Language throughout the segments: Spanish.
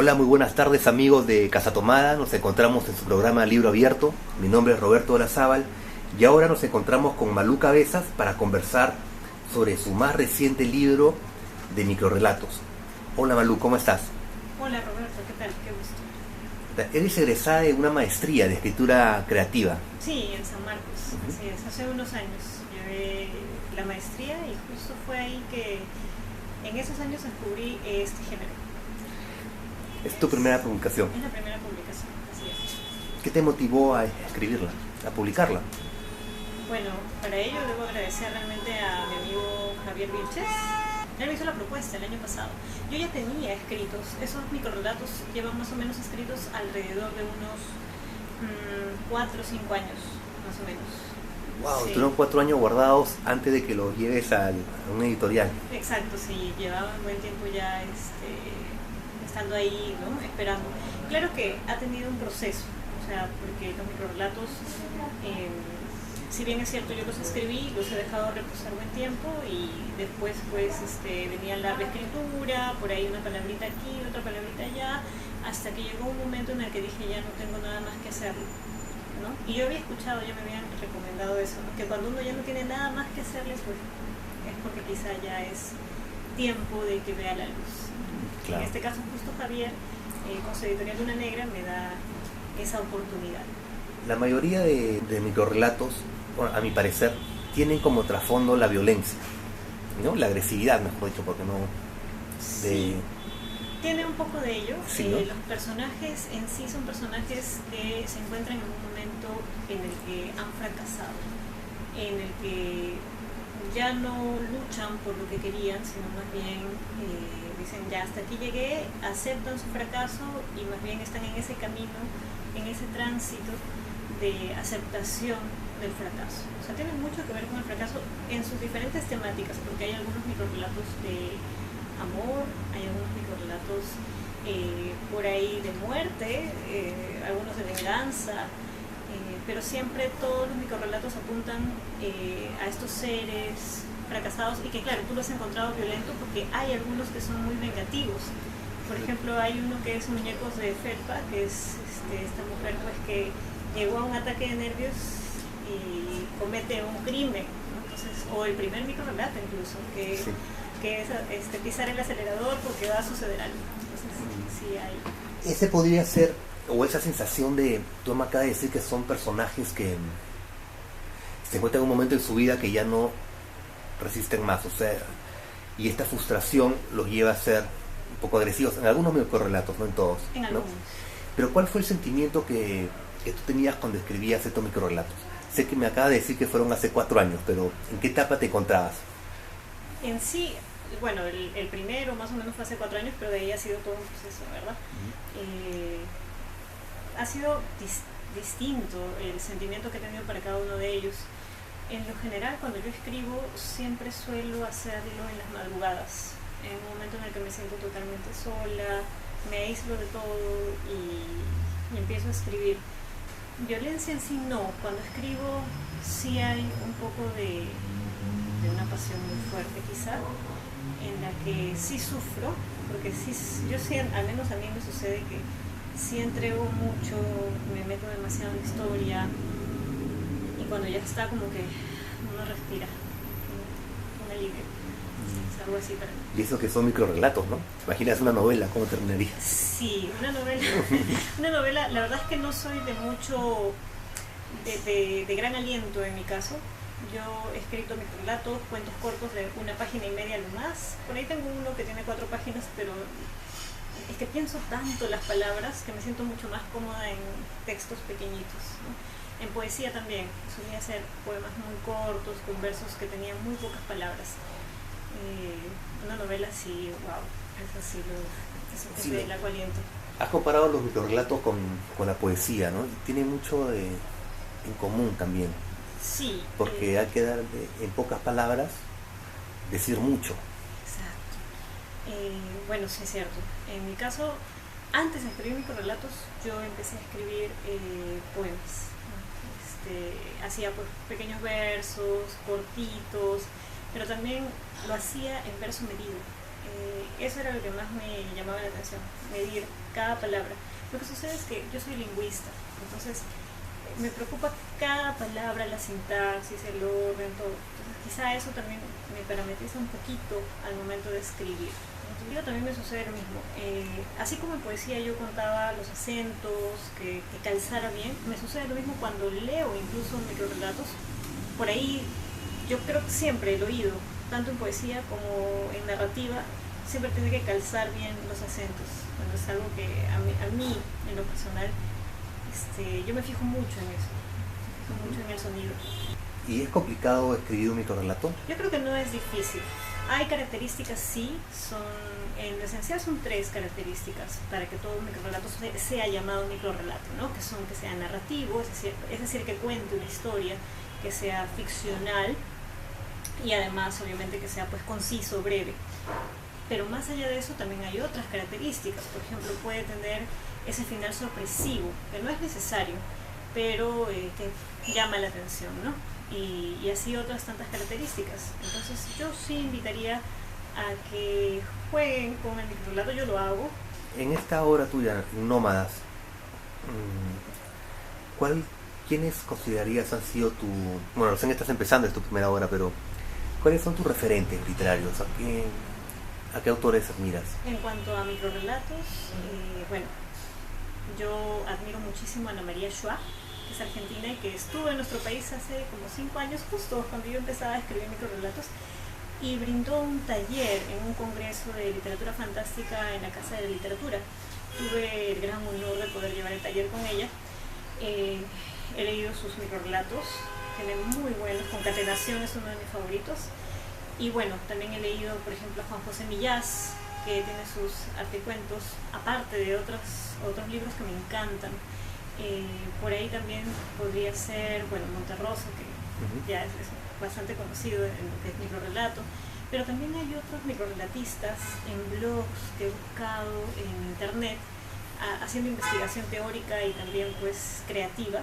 Hola, muy buenas tardes amigos de Casa Tomada. Nos encontramos en su programa Libro Abierto. Mi nombre es Roberto Olazábal y ahora nos encontramos con Malú Cabezas para conversar sobre su más reciente libro de microrrelatos. Hola Malú, ¿cómo estás? Hola Roberto, ¿qué tal? Qué gusto. Eres egresada de una maestría de escritura creativa. Sí, en San Marcos, así es. Hace unos años llevé la maestría y justo fue ahí que en esos años descubrí este género. ¿Es tu primera publicación? Es la primera publicación, así es. ¿Qué te motivó a escribirla, a publicarla? Bueno, para ello debo agradecer realmente a mi amigo Javier Vilches. Él me hizo la propuesta el año pasado. Yo ya tenía escritos, esos microrrelatos llevan más o menos escritos alrededor de unos 4 o 5 años, más o menos. Wow, Sí. tuvieron 4 años guardados antes de que los lleves a una editorial. Exacto, sí, llevaba un buen tiempo ya estando ahí, ¿no? Esperando. Claro que ha tenido un proceso, o sea, porque los microrrelatos, si bien es cierto, yo los escribí, los he dejado reposar buen tiempo y después pues venía la reescritura, por ahí una palabrita aquí, otra palabrita allá, hasta que llegó un momento en el que dije ya no tengo nada más que hacer, ¿no? Y yo había escuchado, ya me habían recomendado eso, ¿no? Que cuando uno ya no tiene nada más que hacerle, pues es porque quizá ya es tiempo de que vea la luz. Claro. En este caso justo Javier, con su editorial Luna Negra, me da esa oportunidad. La mayoría de microrrelatos, bueno, a mi parecer, tienen como trasfondo la violencia, ¿no? La agresividad, mejor dicho, porque no... Sí, tiene un poco de ello. Sí, ¿no? Los personajes en sí son personajes que se encuentran en un momento en el que han fracasado, en el que ya no luchan por lo que querían, sino más bien dicen ya hasta aquí llegué, aceptan su fracaso y más bien están en ese camino, en ese tránsito de aceptación del fracaso. O sea, tiene mucho que ver con el fracaso en sus diferentes temáticas, porque hay algunos microrrelatos de amor, hay algunos microrrelatos por ahí de muerte, algunos de venganza, pero siempre todos los microrrelatos apuntan a estos seres fracasados y que claro, tú los has encontrado violentos porque hay algunos que son muy vengativos. Por ejemplo, hay uno que es Muñecos de Felpa, que es esta mujer pues que llegó a un ataque de nervios y comete un crimen, ¿no? Entonces, o el primer microrrelato incluso, que es pisar el acelerador porque va a suceder algo. Entonces, sí hay. Ese podría ser, o esa sensación de, tú me acabas de decir que son personajes que se encuentran en un momento en su vida que ya no resisten más, o sea, y esta frustración los lleva a ser un poco agresivos, en algunos microrrelatos, no en todos, En ¿no? algunos. Pero ¿cuál fue el sentimiento que tú tenías cuando escribías estos microrrelatos? Sé que me acabas de decir que fueron hace 4 años, pero ¿en qué etapa te encontrabas? En sí, bueno, el primero más o menos fue hace 4 años, pero de ahí ha sido todo un proceso, ¿verdad? Ha sido distinto el sentimiento que he tenido para cada uno de ellos. En lo general, cuando yo escribo, siempre suelo hacerlo en las madrugadas, en un momento en el que me siento totalmente sola, me aíslo de todo y empiezo a escribir. Violencia en sí no, cuando escribo sí hay un poco de una pasión muy fuerte quizá, en la que sí sufro, porque sí, yo sí, al menos a mí me sucede que sí entrego mucho, me meto demasiado en la historia y cuando ya está como que uno respira, un alivio, es algo así para mí. Y eso que son microrrelatos, ¿no? Imaginas una novela, ¿cómo terminaría? Sí, una novela, la verdad es que no soy de mucho, de gran aliento en mi caso. Yo he escrito microrrelatos, cuentos cortos de 1,5 páginas lo más. Por ahí tengo uno que tiene 4 páginas, pero es que pienso tanto las palabras que me siento mucho más cómoda en textos pequeñitos, ¿no? En poesía también, solía hacer poemas muy cortos, con versos que tenían muy pocas palabras. Una novela sí, wow, es así, eso que el aliento. Has comparado los microrrelatos con la poesía, ¿no? Y tiene mucho en común también. Sí. Porque hay que dar, en pocas palabras, decir mucho. Exacto. Bueno, sí es cierto. En mi caso, antes de escribir microrrelatos, yo empecé a escribir poemas, ¿no? Hacía pues pequeños versos, cortitos, pero también lo hacía en verso medido. Eso era lo que más me llamaba la atención, medir cada palabra. Lo que sucede es que yo soy lingüista, entonces me preocupa cada palabra, la sintaxis, el orden, todo. Entonces quizá eso también me parametriza un poquito al momento de escribir. En tu libro también me sucede lo mismo. Así como en poesía yo contaba los acentos, que calzara bien, me sucede lo mismo cuando leo incluso microrelatos. Por ahí yo creo que siempre el oído, tanto en poesía como en narrativa, siempre tiene que calzar bien los acentos. Bueno, es algo que a mí en lo personal, yo me fijo mucho en eso, me fijo mucho en el sonido. ¿Y es complicado escribir un microrelato? Yo creo que no es difícil. Hay características, sí, en lo esencial son 3 características para que todo un microrelato sea llamado microrelato, ¿no? Que son que sea narrativo, es decir, que cuente una historia, que sea ficcional y además obviamente que sea pues conciso, breve. Pero más allá de eso también hay otras características. Por ejemplo, puede tener ese final sorpresivo, que no es necesario, pero que llama la atención, ¿no? Y así otras tantas características. Entonces yo sí invitaría a que jueguen con el microrelato, yo lo hago. En esta obra tuya, Nómadas, ¿quiénes considerarías han sido bueno, recién estás empezando, es tu primera obra, pero ¿cuáles son tus referentes literarios? ¿A qué autores admiras? En cuanto a microrelatos, bueno, yo admiro muchísimo a Ana María Schwa, que es argentina y que estuvo en nuestro país hace como 5 años, justo cuando yo empezaba a escribir microrelatos, y brindó un taller en un congreso de literatura fantástica en la Casa de la Literatura. Tuve el gran honor de poder llevar el taller con ella. He leído sus microrelatos, tiene muy buenos, Concatenación es uno de mis favoritos. Y bueno, también he leído, por ejemplo, a Juan José Millás, que tiene sus artecuentos, aparte de otros libros que me encantan. Por ahí también podría ser, bueno, Monterroso, que ya es bastante conocido en lo que es microrelato, pero también hay otros microrelatistas en blogs que he buscado en internet, haciendo investigación teórica y también pues creativa.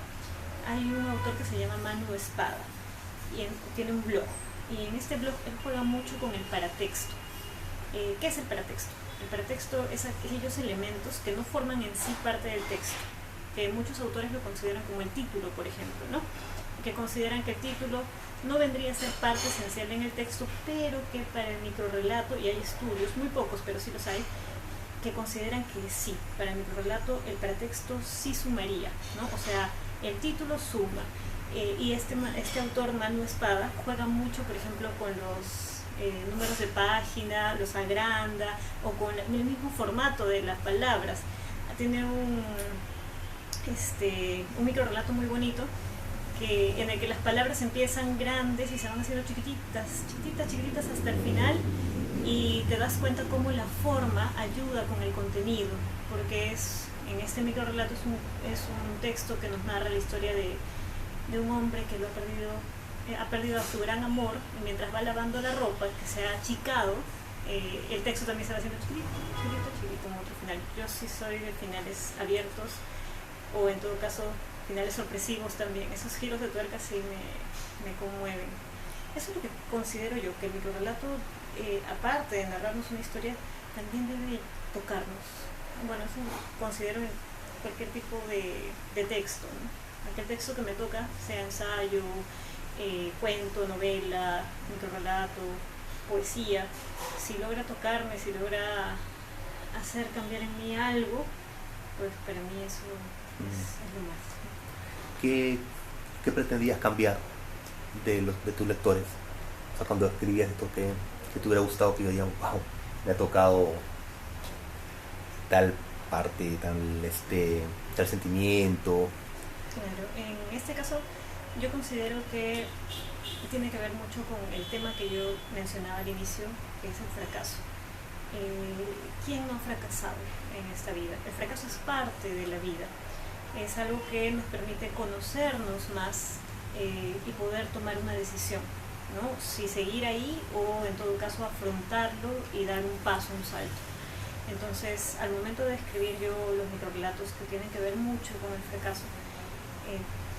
Hay un autor que se llama Manu Espada y tiene un blog, y en este blog él juega mucho con el paratexto. ¿Qué es el paratexto? El paratexto es aquellos elementos que no forman en sí parte del texto, que muchos autores lo consideran como el título, por ejemplo, ¿no? Que consideran que el título no vendría a ser parte esencial en el texto, pero que para el microrelato, y hay estudios, muy pocos, pero sí los hay, que consideran que sí, para el microrelato el paratexto sí sumaría, ¿no? O sea, el título suma. Y este autor, Manu Espada, juega mucho, por ejemplo, con los números de página, los agranda, o con el mismo formato de las palabras. Tiene un microrelato muy bonito en el que las palabras empiezan grandes y se van haciendo chiquititas hasta el final, y te das cuenta cómo la forma ayuda con el contenido, porque en este microrelato es un texto que nos narra la historia de un hombre que ha perdido a su gran amor, y mientras va lavando la ropa, que se ha achicado, el texto también se va haciendo chiquito en otro final. Yo sí soy de finales abiertos, o en todo caso finales sorpresivos también. Esos giros de tuerca sí me conmueven. Eso es lo que considero yo, que el microrelato, aparte de narrarnos una historia, también debe tocarnos. Bueno, eso considero en cualquier tipo de texto, ¿no? Aquel texto que me toca, sea ensayo, cuento, novela, microrelato, poesía, si logra tocarme, si logra hacer cambiar en mí algo, pues para mí eso es lo más. ¿Qué pretendías cambiar de tus lectores? O sea, cuando escribías esto, que te hubiera gustado, que yo diga, wow, me ha tocado tal parte, tal sentimiento. Claro, en este caso yo considero que tiene que ver mucho con el tema que yo mencionaba al inicio, que es el fracaso. ¿Quién no ha fracasado en esta vida? El fracaso es parte de la vida, es algo que nos permite conocernos más y poder tomar una decisión, ¿no? Si seguir ahí o en todo caso afrontarlo y dar un paso, un salto. Entonces, al momento de escribir yo los microrelatos que tienen que ver mucho con el fracaso,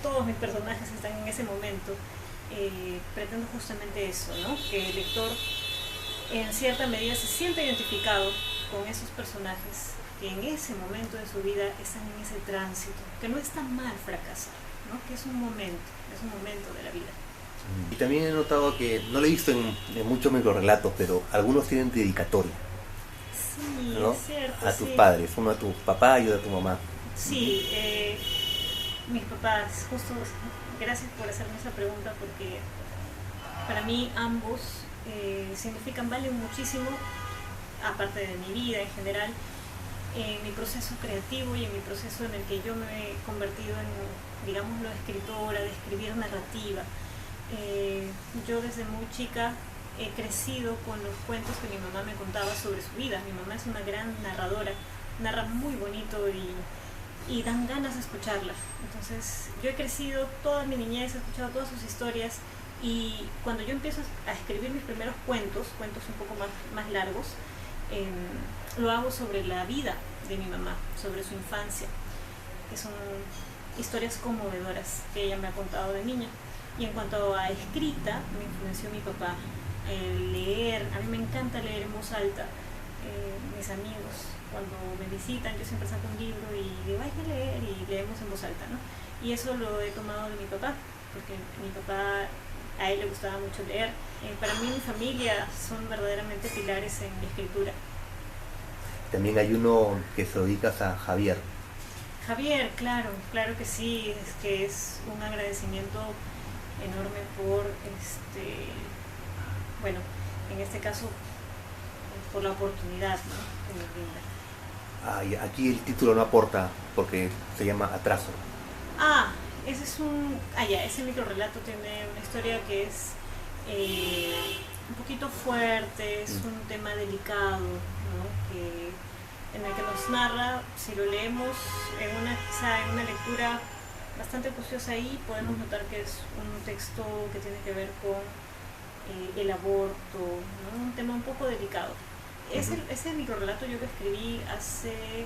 todos mis personajes están en ese momento, pretendo justamente eso, ¿no? Que el lector en cierta medida se siente identificado con esos personajes que en ese momento de su vida están en ese tránsito, que no está mal fracasar, ¿no? Que es un momento de la vida. Y también he notado que, no lo he visto en muchos microrelatos, pero algunos tienen dedicatoria. Sí, ¿No? es cierto. A tus sí. padres, uno a tu papá y otro a tu mamá. Sí, mis papás, justo, gracias por hacerme esa pregunta, porque para mí ambos valen muchísimo, aparte de mi vida en general, en mi proceso creativo y en mi proceso en el que yo me he convertido en, digámoslo, escritora, de escribir narrativa. Yo desde muy chica he crecido con los cuentos que mi mamá me contaba sobre su vida. Mi mamá es una gran narradora, narra muy bonito y dan ganas de escucharla. Entonces yo he crecido toda mi niñez, he escuchado todas sus historias, y cuando yo empiezo a escribir mis primeros cuentos un poco más largos, lo hago sobre la vida de mi mamá, sobre su infancia, que son historias conmovedoras que ella me ha contado de niña. Y en cuanto a escrita, me influenció mi papá. Leer, a mí me encanta leer en voz alta. Mis amigos, cuando me visitan, yo siempre saco un libro y digo, hay que leer, y leemos en voz alta, ¿no? Y eso lo he tomado de mi papá, porque mi papá, a él le gustaba mucho leer. Para mí, mi familia son verdaderamente pilares en mi escritura. También hay uno que se dedica a Javier. Javier, claro que sí, es que es un agradecimiento enorme por, bueno, en este caso, por la oportunidad, ¿no?, que me brinda. Y aquí el título no aporta porque se llama Atraso. Ese microrelato tiene una historia que es un poquito fuerte, es un tema delicado, ¿no?, en el que nos narra, si lo leemos quizá en una lectura bastante acuciosa ahí, podemos notar que es un texto que tiene que ver con el aborto, ¿no?, un tema un poco delicado. Ese microrelato yo lo escribí hace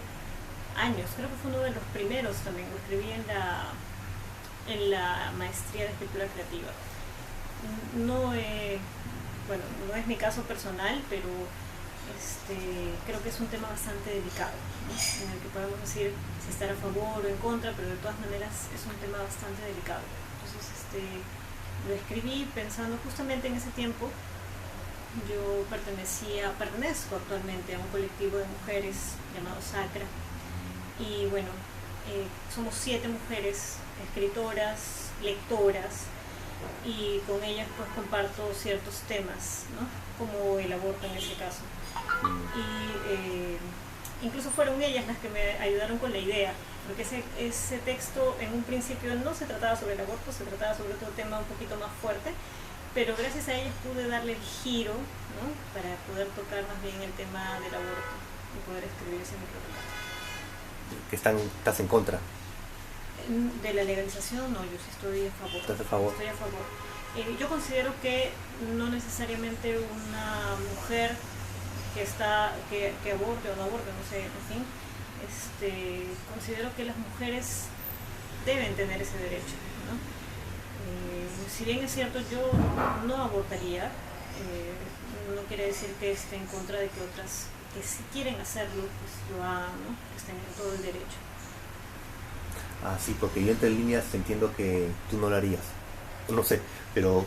años, creo que fue uno de los primeros también, lo escribí en la maestría de escritura creativa. No es mi caso personal, pero creo que es un tema bastante delicado, ¿no?, en el que podemos decir si estar a favor o en contra, pero de todas maneras es un tema bastante delicado. Entonces lo escribí pensando justamente en ese tiempo. Yo pertenezco actualmente a un colectivo de mujeres llamado Sacra, y bueno, somos 7 mujeres escritoras, lectoras, y con ellas pues comparto ciertos temas, ¿no?, como el aborto en ese caso. Y incluso fueron ellas las que me ayudaron con la idea, porque ese texto en un principio no se trataba sobre el aborto, se trataba sobre otro tema un poquito más fuerte, pero gracias a ellas pude darle el giro, ¿no?, para poder tocar más bien el tema del aborto y poder escribir ese microrelato. Que estás en contra. De la legalización, no, yo sí estoy a favor. ¿Estás a favor? Estoy a favor. Yo considero que no necesariamente una mujer que aborte o no aborte, no sé, en fin, considero que las mujeres deben tener ese derecho, ¿no? Si bien es cierto, yo no abortaría, no quiere decir que esté en contra de que otras que si quieren hacerlo, pues lo hagan, ¿no?, estén en todo el derecho. Sí, porque yo entre líneas entiendo que tú no lo harías. No sé, pero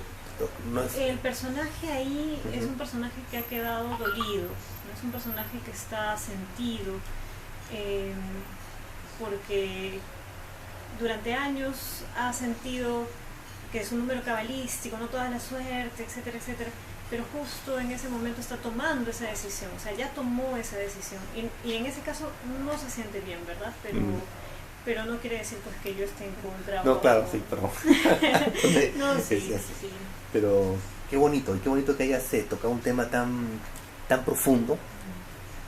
no es... El personaje ahí es un personaje que ha quedado dolido, no es un personaje que está sentido, porque durante años ha sentido que es un número cabalístico, no toda la suerte, etcétera, etcétera, pero justo en ese momento está tomando esa decisión, o sea, ya tomó esa decisión, y en ese caso no se siente bien, ¿verdad? Pero no quiere decir pues que yo esté en contra. No, claro, sí, perdón. No, sí, sí. Pero qué bonito que hayas tocado un tema tan profundo,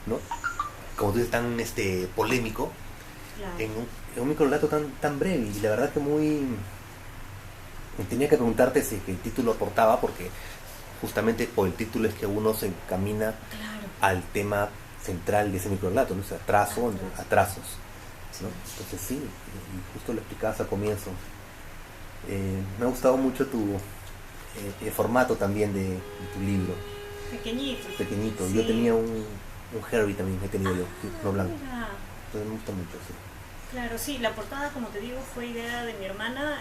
¿no?, como tú dices, tan polémico, Claro. en un microrelato tan breve. Y la verdad que tenía que preguntarte si el título aportaba, porque justamente por el título es que uno se encamina al tema central de ese microrelato, ¿no? O sea, atrasos, ¿no? Entonces sí, y justo lo explicabas al comienzo. Me ha gustado mucho el formato también de tu libro. Pequeñitos. pequeñitos. Sí. Yo tenía un Herbie también, he tenido yo, sí, no blanco. Mira. Entonces me gusta mucho, sí. Claro, sí, la portada, como te digo, fue idea de mi hermana.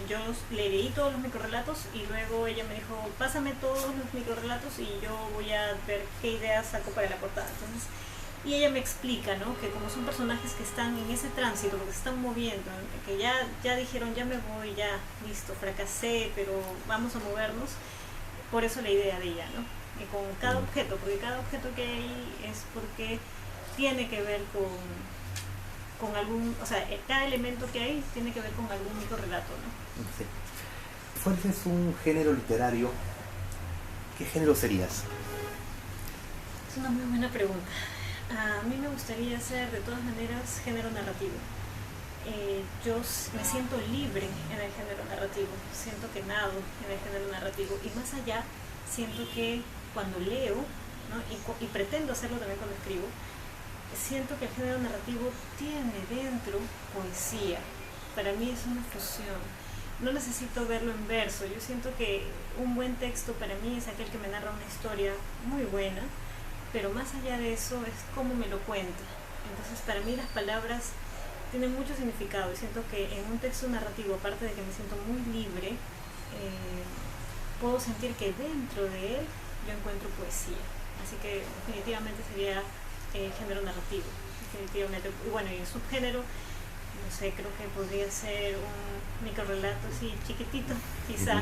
Yo le leí todos los microrelatos y luego ella me dijo, pásame todos los microrelatos y yo voy a ver qué ideas saco para la portada. Entonces, y ella me explica, ¿no? Que como son personajes que están en ese tránsito, que se están moviendo, que ya dijeron, ya me voy, ya, listo, fracasé, pero vamos a movernos. Por eso la idea de ella, ¿no? Y con cada objeto, porque cada objeto que hay ahí es porque tiene que ver con algún, o sea, cada elemento que hay tiene que ver con algún microrelato, ¿no? Sí. Si fueses un género literario, ¿qué género serías? Es una muy buena pregunta. A mí me gustaría ser, de todas maneras, género narrativo. Yo me siento libre en el género narrativo, siento que nado en el género narrativo y más allá, siento que cuando leo, ¿no? y pretendo hacerlo también cuando escribo, siento que el género narrativo tiene dentro poesía. Para mí es una fusión. No necesito verlo en verso. Yo siento que un buen texto para mí es aquel que me narra una historia muy buena, pero más allá de eso es cómo me lo cuenta. Entonces para mí las palabras tienen mucho significado y siento que en un texto narrativo, aparte de que me siento muy libre, puedo sentir que dentro de él yo encuentro poesía. Así que definitivamente sería género narrativo, definitivamente. Y bueno, y en subgénero, no sé, creo que podría ser un microrelato así chiquitito, quizá.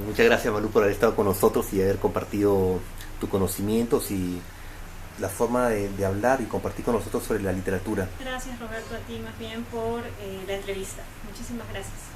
Muchas gracias, Malú, por haber estado con nosotros y haber compartido tus conocimientos y la forma de hablar y compartir con nosotros sobre la literatura. Gracias, Roberto, a ti más bien por la entrevista. Muchísimas gracias.